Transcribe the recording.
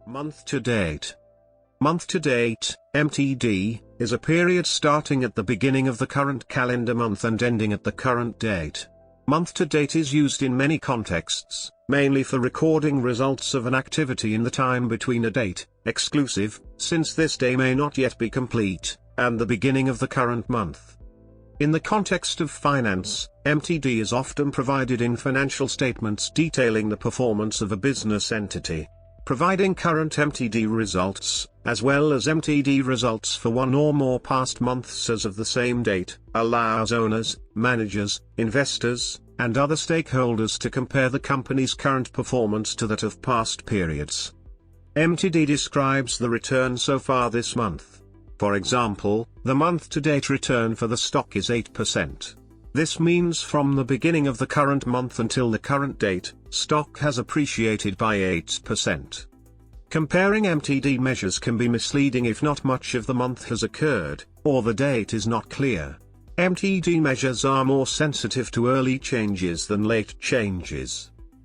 Month to date. Month to date, MTD, is a period starting at the beginning of the current calendar month and ending at the current date. Month to date is used in many contexts, mainly for recording results of an activity in the time between a date, exclusive, since this day may not yet be complete, and the beginning of the current month. In the context of finance, MTD is often provided in financial statements detailing the performance of a business entity. Providing current MTD results, as well as MTD results for one or more past months as of the same date, allows owners, managers, investors, and other stakeholders to compare the company's current performance to that of past periods. MTD describes the return so far this month. For example, the month-to-date return for the stock is 8%. This means from the beginning of the current month until the current date, stock has appreciated by 8%. Comparing MTD measures can be misleading if not much of the month has occurred, or the date is not clear. MTD measures are more sensitive to early changes than late changes.